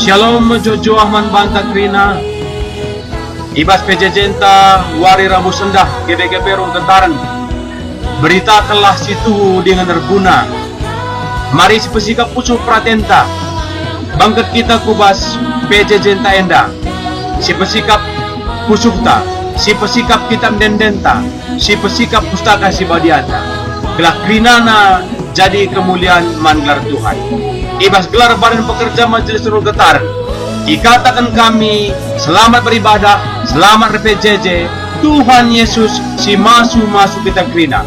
Shalom Jojo Ahman Banta Krina Ibas pejejenta Wari Rabu Sendah GBGB Rung Tentaran beritakanlah situ dengan berguna. Mari si pesikap pusuh pratenta bangkat kita kubas pejejenta enda si pesikap pusukta si pesikap kitab dendenta si pesikap pustaka si badianta gelah krinana jadi kemuliaan manglar Tuhan. Ibas gelar badan pekerja majelis Rung Getaran ikatakan kami selamat beribadah, selamat RPJJ. Tuhan Yesus si masuk kita krina.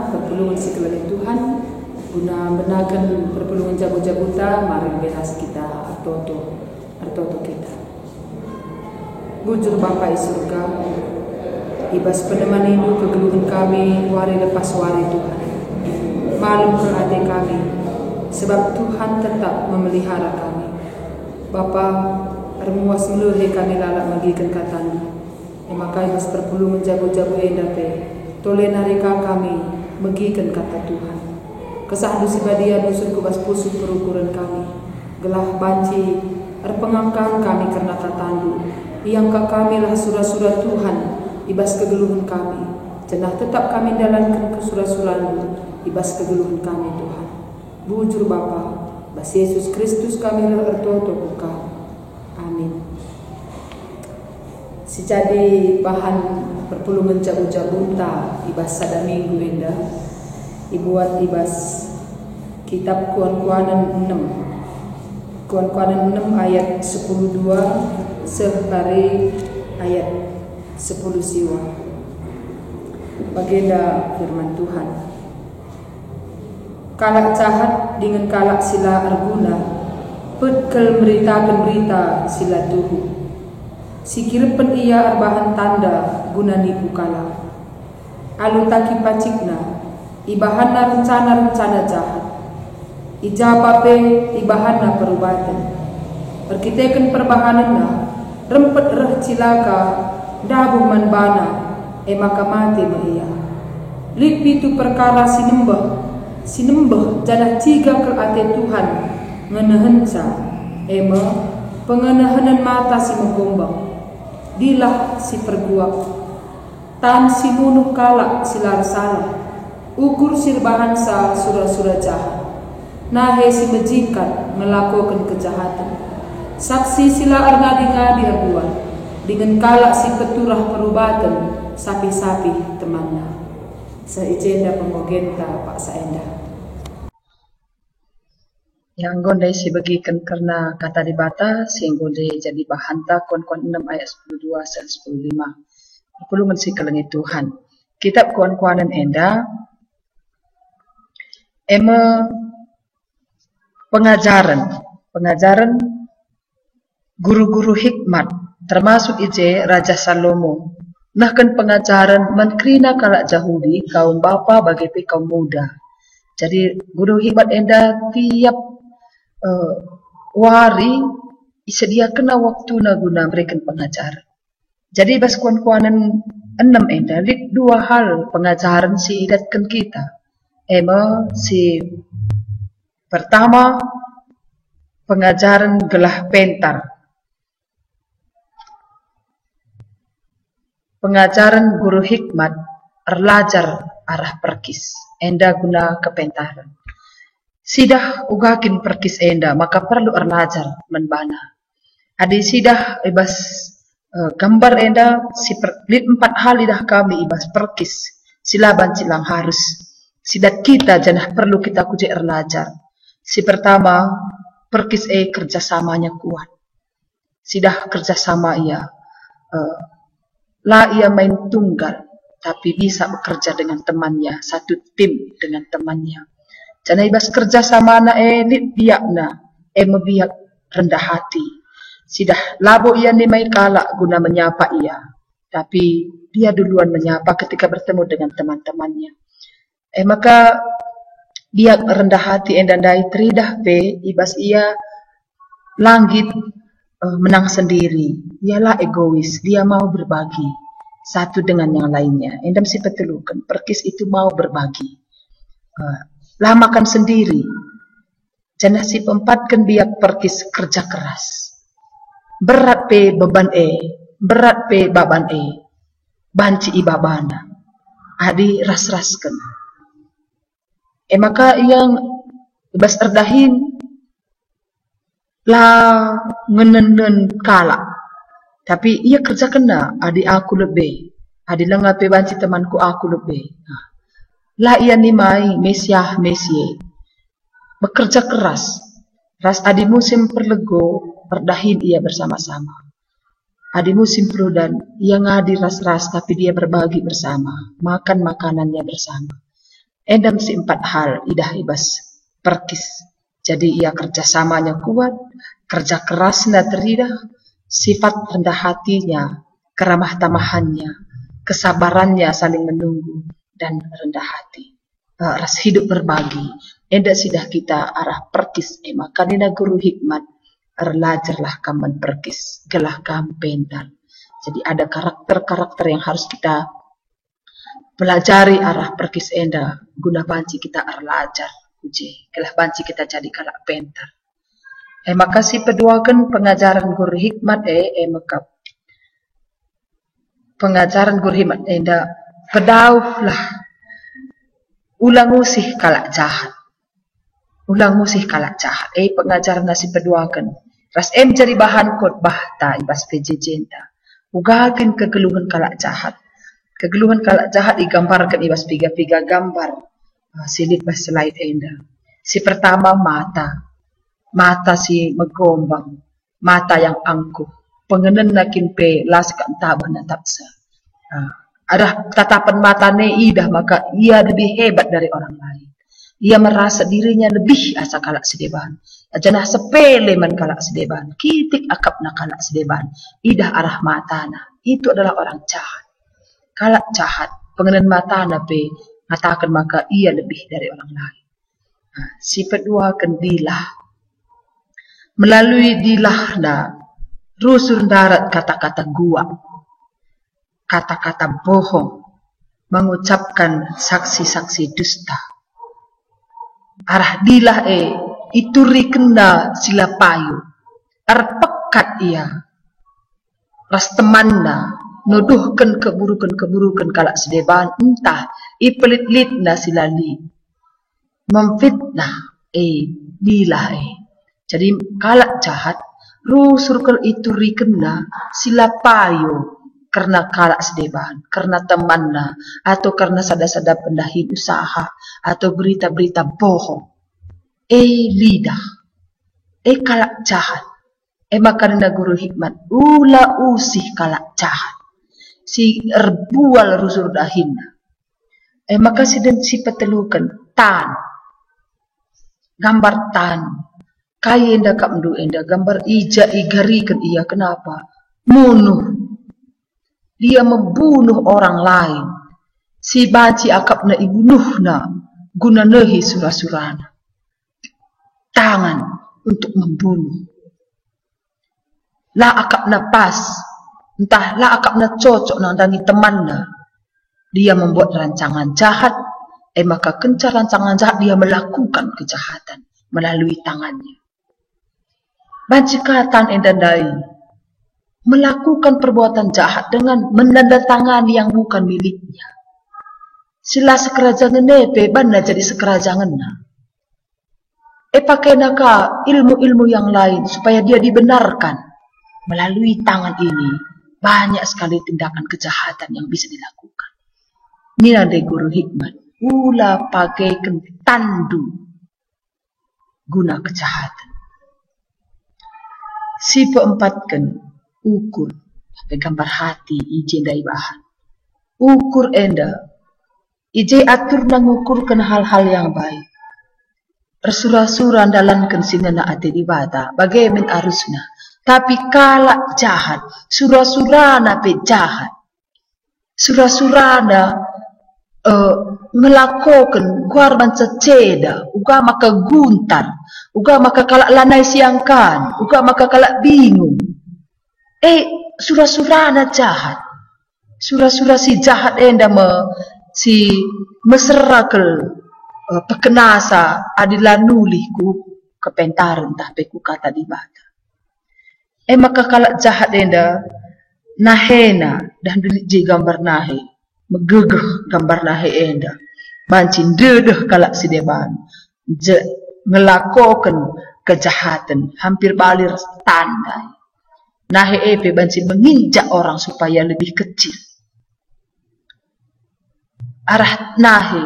Perpulungan sekalian Tuhan guna benakan perpulungan jago-jaguta mari beras kita artoto kita. Bujur Bapa di surga, ibas peneman itu kegeluhan kami wari lepas wari Tuhan. Malum ke hati kami sebab Tuhan tetap memelihara kami. Bapa armuas meluhi kami lalak magikan katanya. Maka ibas perpulungan jago-jago endape tole narika kami megikan kata Tuhan. Kesahandu sibadian usul kubas pusuh perukuran kami. Gelah banci pengangkaan kami karena tatandu. Iangka kami lah surah-surah Tuhan ibas kegeluhan kami. Cenah tetap kami dalamkan ke surah-surahmu ibas kegeluhan kami Tuhan. Bujur Bapa, bas Yesus Kristus kami ertoto buka. Amin. Si jadi bahan perpulungan jabu-jabunta ibas sada minggu indah ibuat ibas kitab Kuan-Kuanan 6 ayat 10:2 sehari ayat 10 siwa. Bagenda firman Tuhan. Kalak jahat dengan kalak sila arguna petkel meritakan berita sila tuhu. Sikirpen ia arbahan tanda guna nipu kala. Alu taki pacikna ibahana rencana-rencana jahat. Ijapape ibahana perubatan. Perkitekan perbahanana rempet reh cilaka dabuh manbana maka mati ia. Lipi tu perkara sinembah jadah tiga ke ate Tuhan ngenehenca pengenehanan mata si menggombang. Dilah si perguak tan si bunuh kalak silar salah ukur sirbahansa surah-surah jahat nahe si mejikat melakukan kejahatan saksi sila arngadi-ngadi aguan dengan kalak si peturah perubatan sapi-sapi temanna seijenda pemogenta Pak Saenda. Yang gondai si bagikan karena kata dibata sing gondai jadi bahanta kon 6 ayat 12 dan 15. Perpulungan si kelengi Tuhan. Kitab Kuan-Kuanan enda pengajaran guru-guru hikmat termasuk ije Raja Salomo. Nah kan pengajaran menkrina kalak Yahudi kaum bapa bagi kaum muda. Jadi guru hikmat enda tiap wari disediakan waktu guna berikan pengajaran. Jadi bas kuan-kuanan 6 enda lik 2 hal pengajaran si idatkan kita. Si pertama pengajaran gelah pentar. Pengajaran guru hikmat erlajar arah perkis enda guna kepentaran. Sidah ugakin perkis enda, maka perlu erlajar menbana. Adi sidah ibas gambar enda lit 4 hal idah kami ibas perkis silaban silang harus. Sidat kita janah perlu kita kuje erlajar. Si pertama perkis kerjasamanya kuat. Sidah kerjasama ia ia main tunggal, tapi bisa bekerja dengan temannya, satu tim dengan temannya. Jana ibas kerja sama na lit biak na mebiak rendah hati. Sidah labo ia ni mai kalak guna menyapa ia, tapi dia duluan menyapa ketika bertemu dengan teman-temannya. Maka biak rendah hati endandai teridah ibas ia langit menang sendiri. Ialah egois, dia mau berbagi satu dengan yang lainnya. Endam si petelukan perkis itu mau berbagi. Lamakan sendiri. Janah si pempatkan biak perkis kerja keras. Berat beban berat baban banci ibabana. Adi ras-raskan. Maka yang ibas erdahin lah ngenen kala. Tapi ia kerja kena, adi aku lebih. Adi lengape banci temanku aku lebih. Lah ia nimai mesyah mesye. Bekerja keras. Ras adi musim perlego, berdahin ia bersama-sama. Adi musim perudan, ia ngadi ras-ras tapi dia berbagi bersama. Makan makanannya bersama. Endam si 4 hal idah ibas perkis. Jadi ia kerjasamanya kuat, kerja kerasnya teridah, sifat rendah hatinya, keramah tamahannya, kesabarannya saling menunggu, dan rendah hati. Ras hidup berbagi. Enda sidah kita arah perkis maka dina guru hikmat erlajarlah kaman perkis gelah kam pental. Jadi ada karakter-karakter yang harus kita pelajari arah perkis enda guna banci kita erlajar uji gelah banci kita jadi kalak pental. Maka si peduakan pengajaran guru hikmat maka pengajaran guru hikmat enda pedaulah ulang musih kalak jahat. Ulang musih kalak jahat. Pengajaran nasi peduakan. Ras jadi bahan khotbah ta ibas pejejenta. Ugakin kegeluhan kalak jahat. Kegeluhan kalak jahat digambarkan ibas piga-piga gambar. Silit bas slide enda. Si pertama mata. Mata si megombang. Mata yang angkuh. Pengenan nakin las kantaban na tapsa. Ada tatapan matanya idah maka ia lebih hebat dari orang lain. Ia merasa dirinya lebih asa kalak sedeban. Janah sepele man kalak sedeban. Kitik akap na kalak sedeban. Idah arah matana. Itu adalah orang jahat. Kalak jahat. Pengenan matana mengatakan maka ia lebih dari orang lain. Si kedua kendilah. Melalui dilah na rusur darat kata-kata gua. Kata-kata bohong, mengucapkan saksi-saksi dusta. Arah dilah ituri kena sila payu. Arpekat ia. Ras temanna, nuduhkan keburukan-keburukan kalak sedeban, entah ipelit-lit na sila li. Memfitnah, dilah Jadi kalak jahat, rusur ituri kena sila payu. Karena kalak sedeban, karena temanna, atau karena sada-sada pendahin usaha, atau berita-berita bohong. Lidah. Kalak jahat. Maka guru hikmat, ula usih kalak jahat. Si erbual rusur dahinna. Maka si petelukan, tan. Gambar tan. Kaya enda kap mdu enda, gambar ija igarikan ia, kenapa? Munuh. Dia membunuh orang lain. Si banci akap na ibunuhna guna nehi surah-surana. Tangan untuk membunuh. La akap na pas. Entah la akap na cocok na dangi temanna. Dia membuat rancangan jahat. Maka kencar rancangan jahat dia melakukan kejahatan melalui tangannya. Banci katan endandai. Melakukan perbuatan jahat dengan menandatangani yang bukan miliknya. Sila sekerajangan nepe banda jadi sekerajangan na. pakai naka ilmu-ilmu yang lain supaya dia dibenarkan. Melalui tangan ini banyak sekali tindakan kejahatan yang bisa dilakukan. Ini ada guru hikmat. Ulah pakai tandu guna kejahatan. Si peempatkan ukur pakai gambar hati ije dai bahan. Ukur enda ije atur nangukurkan hal-hal yang baik. Persura-sura dalankan sinana ate dibata bagaimana arusna. Tapi kalak jahat, sura-surana pe jahat. Sura-surana melakukan guarban ceceda, uga maka guntar, uga maka kalak lanai siangkan, uga maka kalak bingung. Sura-surana jahat. Sura-sura si jahat enda si meserakel pekenasa adilah nulihku kepentaran tapi ku kata dibata. Maka kalak jahat enda nahena dan je gambar nahe megegeh gambar nahe enda bancin dedeh kalak si deban ngelakokan kejahatan hampir balir tandai nahe epe bancin menginjak orang supaya lebih kecil arah nahe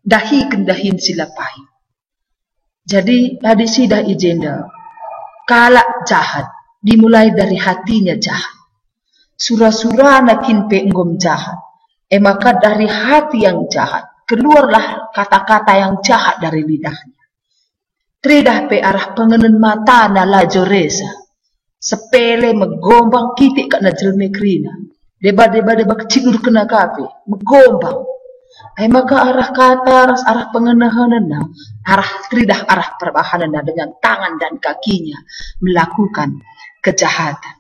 dahi kendahin silapai. Jadi hadis sidah ijenda kalak jahat dimulai dari hatinya jahat. Sura-sura nakin pe enggom jahat. Maka dari hati yang jahat keluarlah kata-kata yang jahat dari lidahnya. Tridah pe arah pengenen mata na lajoresa. Sepele megombang kitik kak na jelme krina. Deba kecigur kena kape megombang. Maka arah kata arah pengenahanana arah tridah arah perbahanana dengan tangan dan kakinya melakukan kejahatan.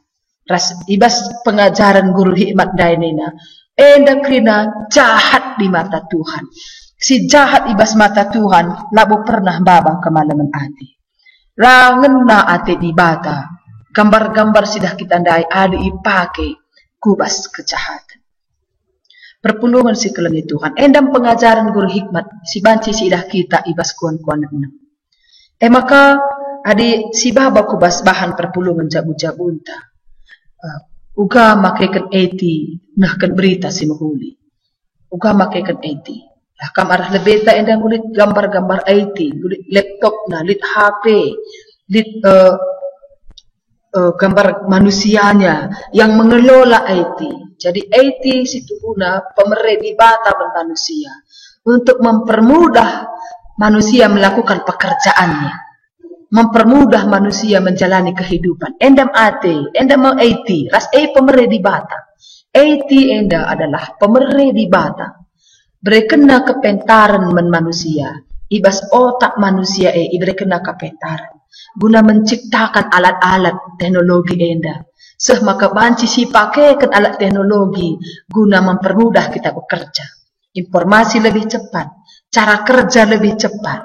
Ibas pengajaran guru hikmat dainina enda krina jahat di mata Tuhan. Si jahat ibas mata Tuhan labu pernah baba kemalaman hati. Rangena ate dibata gambar-gambar sidah kita ndai ada ipake kubas kejahatan. Perpulungan si kelengi Tuhan. Endam pengajaran guru hikmat si banci sidah kita ibas kuan-kuan enam. Maka adi si baba kubas bahan perpulungan jabu-jabunta. Uga makaikan eti nahkan berita si mahuli. Uga makaikan eti. Lah kam arah lebeta endang kulit gambar-gambar eti, kulit laptop na, lit HP, lit gambar manusianya yang mengelola IT. Jadi IT situ guna pemerintah di bata manusia untuk mempermudah manusia melakukan pekerjaannya, mempermudah manusia menjalani kehidupan. Endam ate, endam IT, ras pemerintah di bata. IT enda adalah pemerintah di bata. Berkena kepentaran manusia, ibas otak manusia berkena kepentaran. Guna menciptakan alat-alat teknologi enda. Maka banci si pakaikan alat teknologi guna mempermudah kita bekerja. Informasi lebih cepat, cara kerja lebih cepat,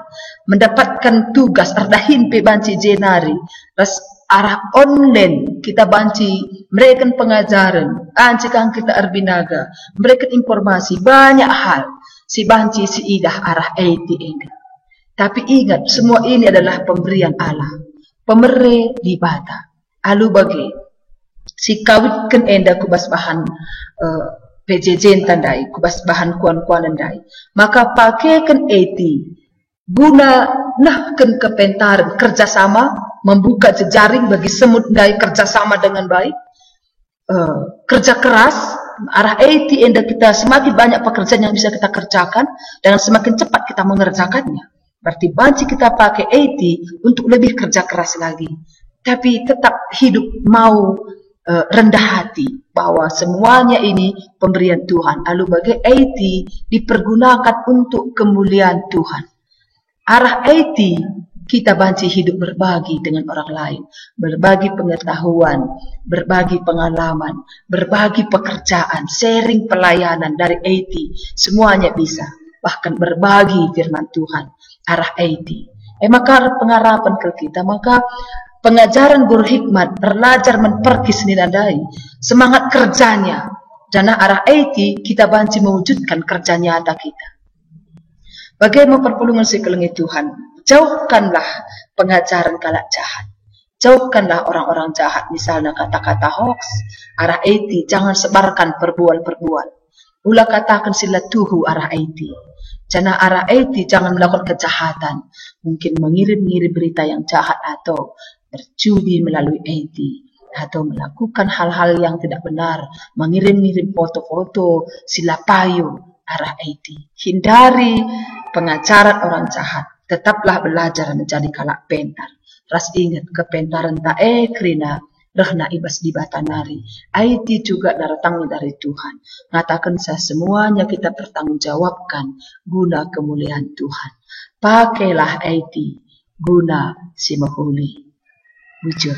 mendapatkan tugas ardahin pe banci jenari, ras arah online kita banci mereka pengajaran, ancikan kita arbinaga, mereka informasi banyak hal, si banci si idah arah IT enda. Tapi ingat, semua ini adalah pemberian Allah. Pemere di bata. Alu bagi. Si kawitkan enda kubas bahan PJJ tandai, kubas bahan kuan-kuan tandai. Maka pakaikan eti. Guna nahkan kepentaran kerjasama, membuka jejaring bagi semut dai kerjasama dengan baik. Kerja keras, arah eti enda kita semakin banyak pekerjaan yang bisa kita kerjakan, dan semakin cepat kita mengerjakannya. Berarti banci kita pakai IT untuk lebih kerja keras lagi. Tapi tetap hidup mau rendah hati bahwa semuanya ini pemberian Tuhan. Lalu bagi IT dipergunakan untuk kemuliaan Tuhan. Arah IT kita banci hidup berbagi dengan orang lain. Berbagi pengetahuan, berbagi pengalaman, berbagi pekerjaan, sharing pelayanan dari IT. Semuanya bisa. Bahkan berbagi firman Tuhan. Arah IT. Maka pengharapan ke kita, maka pengajaran guru hikmat belajar memperkis ninadai semangat kerjanya. Dan arah IT kita banci mewujudkan kerja nyata kita. Bagaimana perpulungan si kelengi Tuhan? Jauhkanlah pengajaran kalak jahat. Jauhkanlah orang-orang jahat, misalnya kata-kata hoax, arah IT, jangan sebarkan perbual-perbual. Ulah katakan sila tuhu arah IT. Jangan arah IT, jangan melakukan kejahatan. Mungkin mengirim-ngirim berita yang jahat atau berjudi melalui IT. Atau melakukan hal-hal yang tidak benar. Mengirim-ngirim foto-foto, sila payu arah IT. Hindari pengajaran orang jahat. Tetaplah belajar menjadi kalak pentar. Ras ingat kepentaran tae krina rehna ibas di batanari. IT juga datangnya dari Tuhan. Ngatakan semuanya kita bertanggungjawabkan guna kemuliaan Tuhan. Pakailah IT guna si mahuli. Bujur.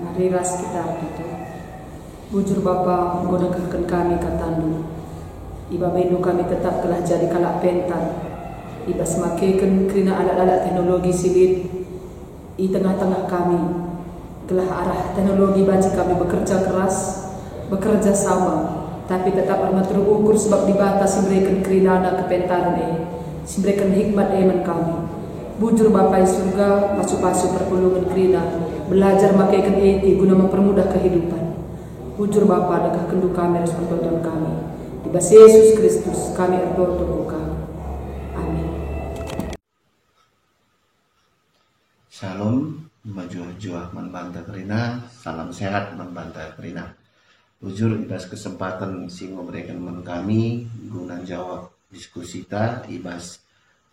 Mari ras kita itu. Bujur Bapa menggunakan kami katandu. Iba benu kami tetap telah jadi kalak pentar. Iba semakin kerana alat-alat teknologi silit di tengah-tengah kami. Telah arah teknologi baca kami bekerja keras, bekerja sama, tapi tetap amat terukur sebab dibatasi mereka kerana kepentaran memberikan hikmat iman kami. Bujur Bapa di surga, pasu-pasu perpulungan kerana belajar makaikan eti guna mempermudah kehidupan. Bujur Bapa dekah kendu kami respon tonton kami. Di bas Yesus Kristus kami berdoa kami. Amin. Salam majuah membanta kerina, salam sehat membanta kerina. Bujur ibas kesempatan sing memberikan men kami guna jawab diskusi ta ibas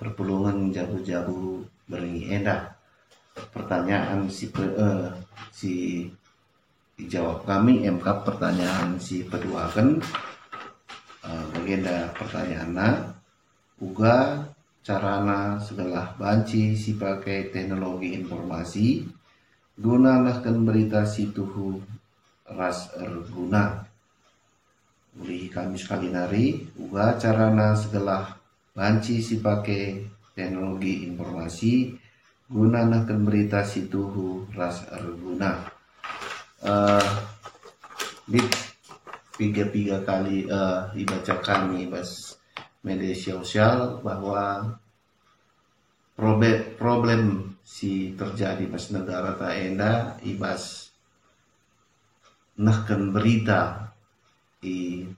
perpulungan jabu-jabu beringi endah. Pertanyaan si dijawab kami MK pertanyaan si peduakan bagian pertanyaan uga carana segala banci si pakai teknologi informasi guna nahkan berita si tuhu ras erguna uli kami sekali nari uga carana segala banci si pakai teknologi informasi guna nahkan berita si tuhu ras erguna. Di tiga kali dibacakan nih bas media sosial bahwa problem si terjadi pas negara ta enda ibas nahkan berita di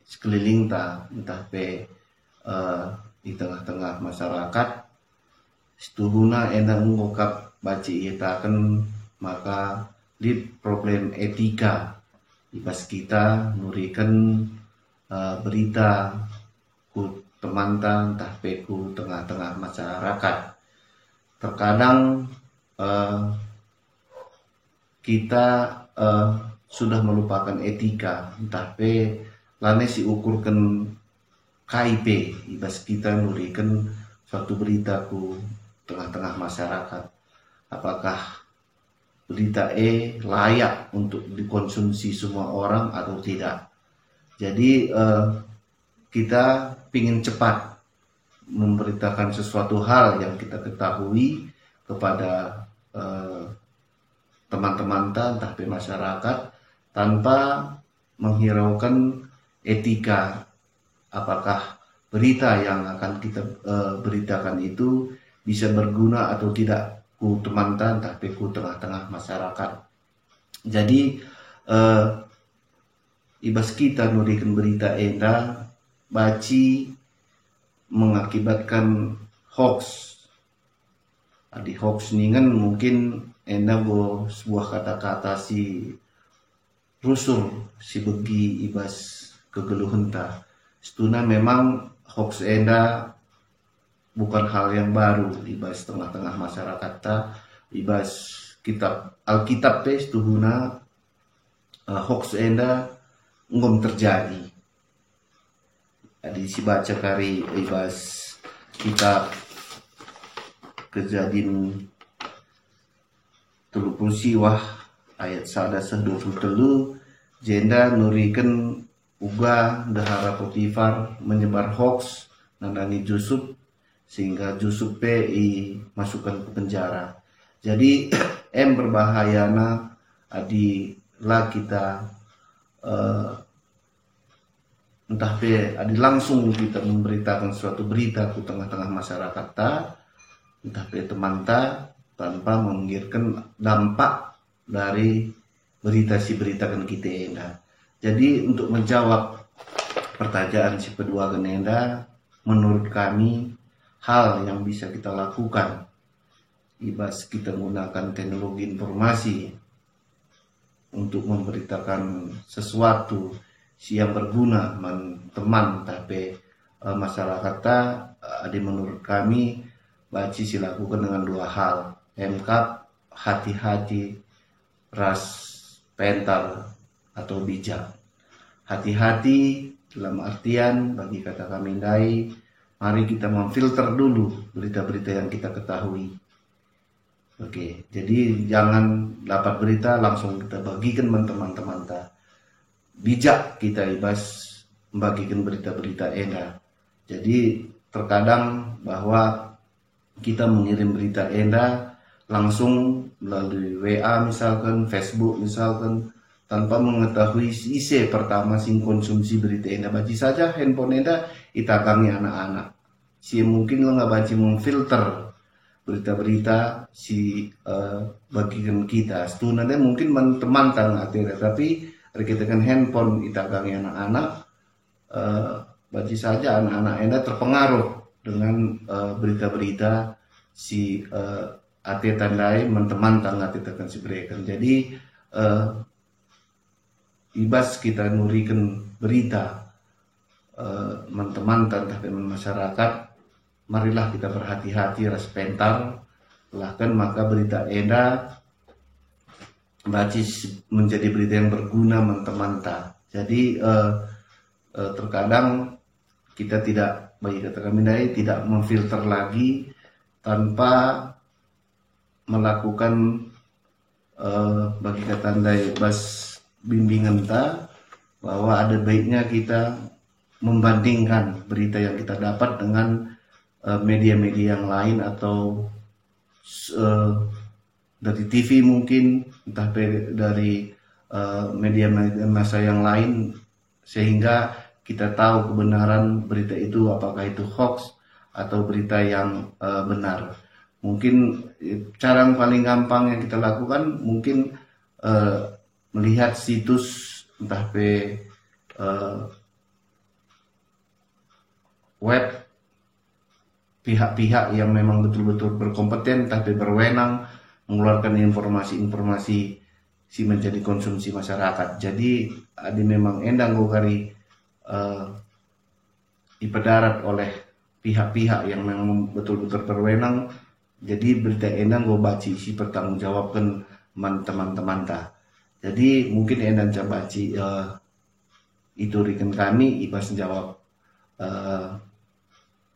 sekeliling ta entah pe di tengah-tengah masyarakat setuhuna enda mengungkap baci itakan maka di problem etika ibas kita nurikan berita ku teman-teman entah peku tengah-tengah masyarakat. Terkadang kita sudah melupakan etika entah pe lane si ukurkan KIP ibas kita nurikan suatu berita ku tengah-tengah masyarakat. Apakah berita layak untuk dikonsumsi semua orang atau tidak. Jadi kita ingin cepat memberitakan sesuatu hal yang kita ketahui kepada teman-teman entah di masyarakat tanpa menghiraukan etika apakah berita yang akan kita beritakan itu bisa berguna atau tidak ku teman-teman tapi ku tengah-tengah masyarakat. Jadi ibas kita nurikan berita enda baci mengakibatkan hoax. Adi hoax ni kan mungkin enda go sebuah kata-kata si rusul si begi ibas kegeluhan ta. Setuna memang hoax enda bukan hal yang baru ibas tengah-tengah masyarakat ta ibas kitab Alkitab tes tuhuna hoax enda ngom terjadi. Jadi si baca kari ibas kitab Kejadian 30 siwah ayat 123 jenda nurikan uga dahara Potifar menyebar hoax nandangi Yusuf sehingga Yusuf masukkan ke penjara. Jadi berbahayana adi lah kita entah pe adi langsung kita memberitakan suatu berita ke tengah-tengah masyarakat ta, entah pe teman ta, tanpa memikirkan dampak dari berita si beritakan kita enda. Jadi untuk menjawab pertanyaan si kedua genenda, menurut kami hal yang bisa kita lakukan ibas kita menggunakan teknologi informasi untuk memberitakan sesuatu yang berguna teman tapi masyarakat ada menurut kami baci silakukan dengan dua hal. Emkap hati-hati ras pentar atau bijak. Hati-hati dalam artian bagi kata kami dai, mari kita memfilter dulu berita-berita yang kita ketahui. Oke, jadi jangan dapat berita langsung kita bagikan teman-teman ta. Bijak kita ibas membagikan berita-berita enda. Jadi terkadang bahwa kita mengirim berita enda langsung melalui WA misalkan, Facebook misalkan, tanpa mengetahui isi pertama sing konsumsi berita enda. Baci saja handphone enda itakangi anak-anak. Si mungkin lo nggak baci memfilter berita-berita si bagikan kita. Sebenarnya mungkin teman tang tapi kita kan handphone itakangi anak-anak. Baci saja anak-anak enda terpengaruh dengan berita-berita si ate tandai teman tang ate tekan si berikan. Jadi ibas kita nurikan berita teman tapi masyarakat, marilah kita berhati-hati ras pentar lahkan maka berita enda baci menjadi berita yang berguna teman. Jadi terkadang kita tidak bagi kata kami tidak memfilter lagi tanpa melakukan bagi kata andai bas bimbingan bahwa ada baiknya kita membandingkan berita yang kita dapat dengan media-media yang lain atau dari TV mungkin, entah dari media-media massa yang lain, sehingga kita tahu kebenaran berita itu apakah itu hoax atau berita yang benar. Mungkin cara yang paling gampang yang kita lakukan mungkin melihat situs entah web pihak-pihak yang memang betul-betul berkompeten tapi berwenang mengeluarkan informasi-informasi si menjadi konsumsi masyarakat. Jadi ada memang endang gokari ipadarat oleh pihak-pihak yang memang betul-betul berwenang. Jadi berita endang go baci si pertanggungjawabkan teman-teman ta. Jadi mungkin endang baci itu rikan kami ibas jawab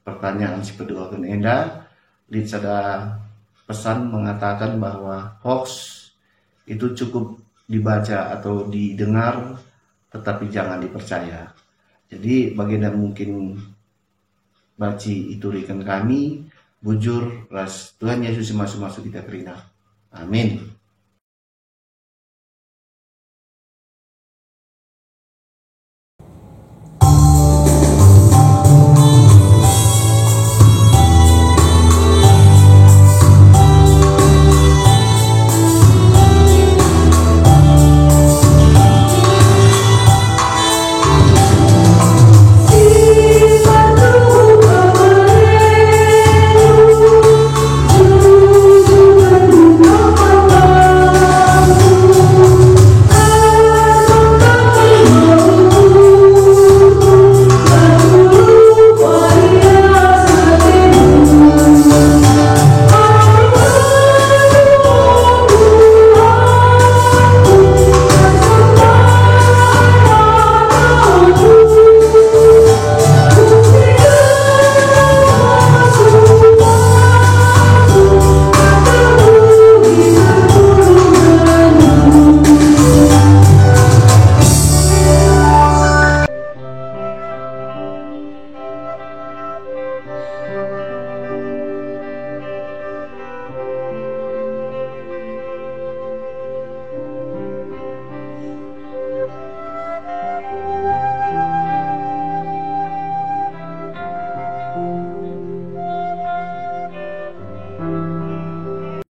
pertanyaan si kedua kan enda. Lid sada pesan mengatakan bahwa hoax itu cukup dibaca atau didengar tetapi jangan dipercaya. Jadi bagaimana mungkin baci itu rikan kami bujur ras Tuhan Yesus masuk kita kerina. Amin.